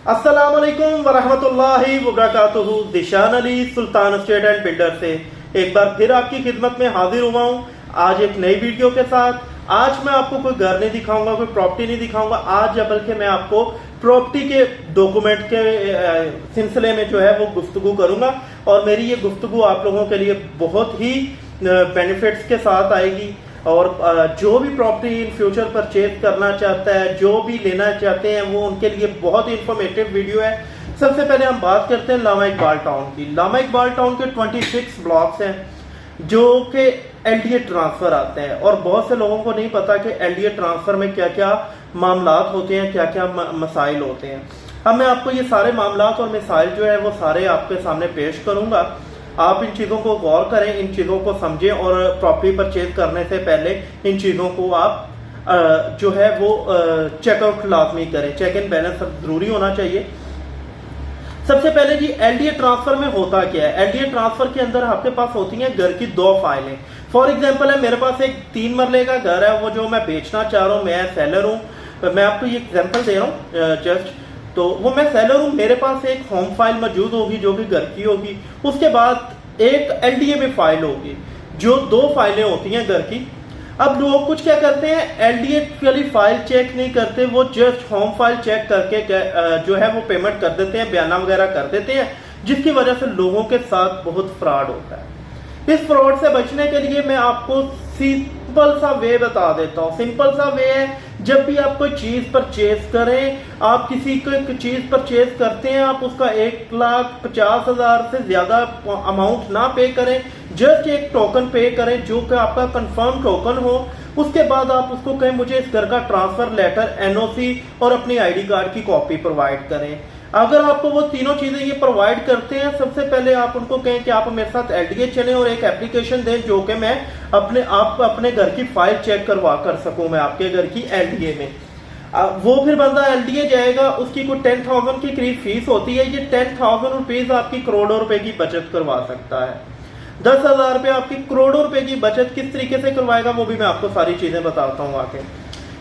अस्सलाम वालेकुम वरहमतुल्लाहि वबरकातुहू। दिशान अली सुल्तान स्टेट एंड बिल्डर से एक बार फिर आपकी खिदमत में हाजिर हुआ हूँ आज एक नई वीडियो के साथ। आज मैं आपको कोई घर नहीं दिखाऊंगा, कोई प्रॉपर्टी नहीं दिखाऊंगा आज, बल्कि मैं आपको प्रॉपर्टी के डॉक्यूमेंट के सिलसिले में जो है वो गुफ्तगू करूंगा। और मेरी ये गुफ्तगू आप लोगों के लिए बहुत ही बेनिफिट्स के साथ आएगी। और जो भी प्रॉपर्टी इन फ्यूचर परचेज करना चाहता है, जो भी लेना चाहते हैं, वो उनके लिए बहुत ही इंफॉर्मेटिव वीडियो है। सबसे पहले हम बात करते हैं लामा इकबाल टाउन की। लामा इकबाल टाउन के 26 ब्लॉक्स हैं जो कि एलडीए ट्रांसफर आते हैं। और बहुत से लोगों को नहीं पता कि एलडीए ट्रांसफर में क्या क्या मामलात होते हैं, क्या क्या मसाइल होते हैं। अब मैं आपको ये सारे मामलात और मसाइल जो है वो सारे आपके सामने पेश करूंगा। आप इन चीज़ों को गौर करें, इन चीज़ों को समझें और प्रॉपर्टी परचेज करने से पहले इन चीज़ों को आप जो है वो चेकआउट लाजमी करें। चेक एंड बैलेंस जरूरी होना चाहिए। सबसे पहले जी, एलडीए ट्रांसफर में होता क्या है। एलडीए ट्रांसफर के अंदर आपके पास होती हैं घर की 2 फाइलें। फॉर एग्जांपल है, मेरे पास एक 3 मरले का घर है, वो जो मैं बेचना चाह रहा हूँ, मैं सेलर हूँ। मैं आपको ये एग्जांपल दे रहा हूँ जस्ट। तो वो मैं सेलर हूँ, मेरे पास एक होम फाइल मौजूद होगी जो कि घर की होगी। उसके बाद एक एलडीए में फाइल होगी, जो 2 फाइलें होती हैं घर की। अब लोग कुछ क्या करते हैं, एलडीए वाली फाइल चेक नहीं करते, वो जस्ट होम फाइल चेक करके जो है वो पेमेंट कर देते हैं, बयाना वगैरह कर देते हैं, जिसकी वजह से लोगों के साथ बहुत फ्रॉड होता है। इस फ्रॉड से बचने के लिए मैं आपको सिंपल सा वे बता देता हूँ। सिंपल सा वे है, जब भी आप कोई चीज परचेज करें, आप किसी को एक चीज परचेज करते हैं, आप उसका 1,50,000 से ज्यादा अमाउंट ना पे करें। जस्ट एक टोकन पे करें जो कि आपका कंफर्म टोकन हो। उसके बाद आप उसको कहें मुझे इस घर का ट्रांसफर लेटर, एनओसी और अपनी आईडी कार्ड की कॉपी प्रोवाइड करें। अगर आपको वो तीनों चीजें ये प्रोवाइड करते हैं, सबसे पहले आप उनको कहें कि आप मेरे साथ एलडीए चलें और एक एप्लीकेशन दें जो कि मैं अपने घर की फाइल चेक करवा कर सकूं, मैं आपके घर की एलडीए में। वो फिर बंदा एलडीए जाएगा, उसकी कोई 10,000 की करीब फीस होती है। ये 10,000 रुपीज आपकी करोड़ों रुपए की बचत करवा सकता है। 10,000 रुपए आपकी करोड़ों रुपए की बचत किस तरीके से करवाएगा वो भी मैं आपको सारी चीजें बताता हूँ आके।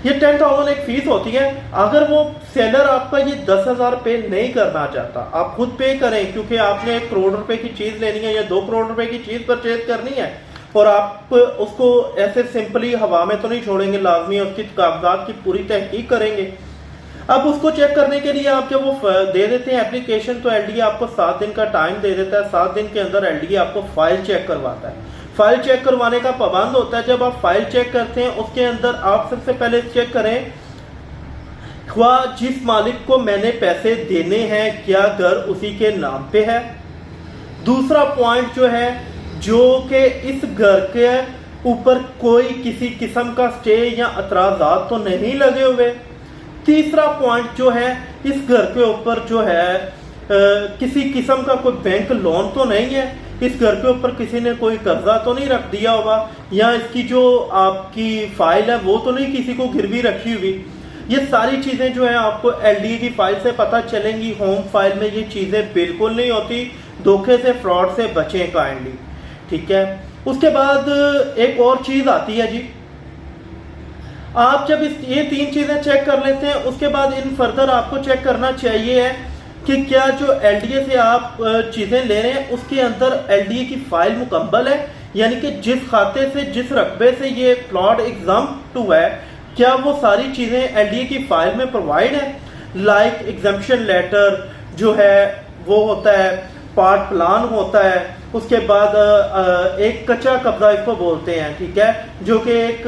ये 10,000 एक फीस होती है। अगर वो सेलर आपका ये 10,000 पे नहीं करना चाहता, आप खुद पे करें, क्योंकि आपने 1 करोड़ रुपए की चीज लेनी है या 2 करोड़ रुपए की चीज परचेज करनी है, और आप उसको ऐसे सिंपली हवा में तो नहीं छोड़ेंगे, लाजमी है उसकी कागजात की पूरी तहकीक करेंगे। अब उसको चेक करने के लिए आप जब वो दे देते हैं एप्लीकेशन, तो एलडीए आपको 7 दिन का टाइम दे देता है। 7 दिन के अंदर एलडीए आपको फाइल चेक करवाता है। फाइल चेक करवाने का पाबंद होता है। जब आप फाइल चेक करते हैं, उसके अंदर आप सबसे पहले चेक करें जिस मालिक को मैंने पैसे देने हैं क्या घर उसी के नाम पे है। दूसरा पॉइंट जो है, जो कि इस घर के ऊपर कोई किसी किस्म का स्टे या एतराजात तो नहीं लगे हुए। तीसरा पॉइंट जो है, इस घर के ऊपर जो है किसी किस्म का कोई बैंक लोन तो नहीं है, इस घर के ऊपर किसी ने कोई कर्जा तो नहीं रख दिया होगा, या इसकी जो आपकी फाइल है वो तो नहीं किसी को गिरवी रखी हुई। ये सारी चीजें जो है आपको एलडीए की फाइल से पता चलेंगी। होम फाइल में ये चीजें बिल्कुल नहीं होती। धोखे से, फ्रॉड से बचें काइंडली, ठीक है। उसके बाद एक और चीज आती है जी, आप जब ये 3 चीजें चेक कर लेते हैं, उसके बाद इन फर्दर आपको चेक करना चाहिए है कि क्या जो एलडीए से आप चीजें ले रहे हैं उसके अंदर एलडीए की फाइल मुकम्मल है, यानी कि जिस खाते से, जिस रकबे से ये प्लॉट एग्जाम्प्ट हुआ है, क्या वो सारी चीजें एलडीए की फाइल में प्रोवाइड है। लाइक एग्जाम्पशन लेटर जो है वो होता है, पार्ट प्लान होता है, उसके बाद एक कच्चा कब्जा इसको बोलते हैं, ठीक है, जो कि एक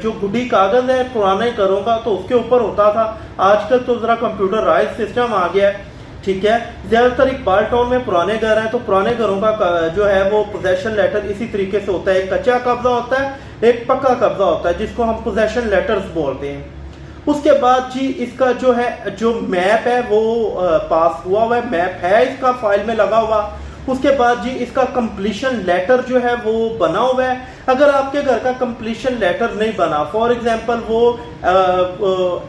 जो गुड्डी कागज है पुराने घरों का, तो उसके ऊपर होता था। आजकल तो जरा कंप्यूटराइज सिस्टम आ गया है, ठीक है। ज्यादातर इकबाल टाउन में पुराने घर हैं, तो पुराने घरों का जो है वो पोजेशन लेटर इसी तरीके से होता है। एक कच्चा कब्जा होता है, एक पक्का कब्जा होता है, जिसको हम पोजेशन लेटर्स बोलते हैं। उसके बाद जी इसका जो है, जो मैप है वो पास हुआ है, मैप है इसका फाइल में लगा हुआ। उसके बाद जी इसका कंप्लीशन लेटर जो है वो बना हुआ है। अगर आपके घर का कंप्लीशन लेटर नहीं बना, फॉर एग्जांपल वो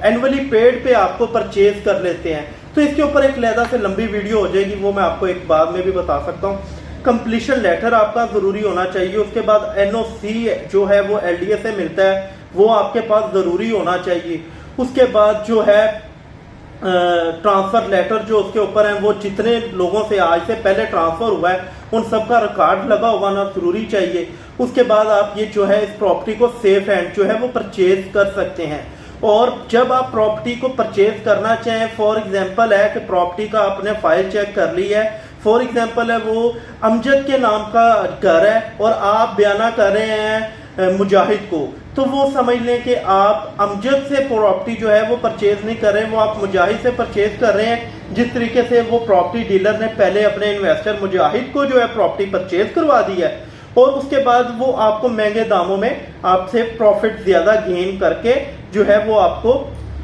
एनुअली पेड पे आपको परचेज कर लेते हैं, तो इसके ऊपर एक लहदा से लंबी वीडियो हो जाएगी, वो मैं आपको एक बाद में भी बता सकता हूँ। कंप्लीशन लेटर आपका जरूरी होना चाहिए। उसके बाद एनओसी जो है वो एलडीए से मिलता है, वो आपके पास जरूरी होना चाहिए। उसके बाद जो है ट्रांसफर लेटर जो उसके ऊपर है, वो जितने लोगों से आज से पहले ट्रांसफर हुआ है उन सब का रिकॉर्ड लगा होना जरूरी चाहिए। उसके बाद आप ये जो है इस प्रॉपर्टी को सेफ हैंड जो है वो परचेज कर सकते हैं। और जब आप प्रॉपर्टी को परचेज करना चाहें, फॉर एग्जांपल है कि प्रॉपर्टी का आपने फाइल चेक कर ली है, फॉर एग्जांपल है वो अमजद के नाम का घर है और आप बयाना कर रहे हैं मुजाहिद को, तो वो समझ लें कि आप अमजद से प्रॉपर्टी जो है वो परचेज नहीं कर रहे हैं, वो आप मुजाहिद से परचेज कर रहे हैं। जिस तरीके से वो प्रॉपर्टी डीलर ने पहले अपने इन्वेस्टर मुजाहिद को जो है प्रॉपर्टी परचेज करवा दी है और उसके बाद वो आपको महंगे दामों में आपसे प्रॉफिट ज्यादा गेन करके जो है वो आपको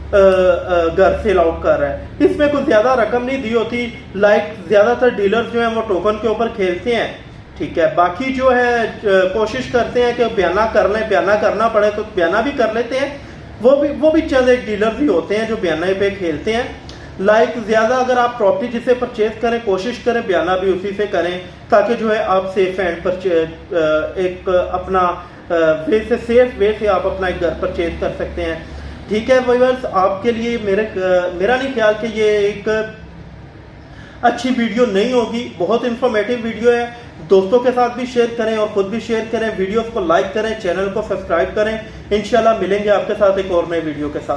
घर सेल आउट कर रहा है। इसमें कुछ ज्यादा रकम नहीं दी होती, लाइक ज्यादातर डीलर्स जो है वो टोकन के ऊपर खेलते हैं, ठीक है। बाकी जो है कोशिश करते हैं कि बयाना कर लें, बयाना करना पड़े तो बयाना भी कर लेते हैं, वो भी चंद एक डीलर भी होते हैं जो बयाना पे खेलते हैं। लाइक ज्यादा अगर आप प्रॉपर्टी जिसे परचेज करें कोशिश करें बयाना भी उसी से करें ताकि जो है आप सेफ एंड परचेज एक अपना वे से सेफ वे से आप अपना एक घर परचेज कर सकते हैं, ठीक है व्यूअर्स। आपके लिए मेरा नहीं ख्याल कि ये एक अच्छी वीडियो नहीं होगी, बहुत इंफॉर्मेटिव वीडियो है। दोस्तों के साथ भी शेयर करें और खुद भी शेयर करें, वीडियोस को लाइक करें, चैनल को सब्सक्राइब करें। इंशाल्लाह मिलेंगे आपके साथ एक और नए वीडियो के साथ।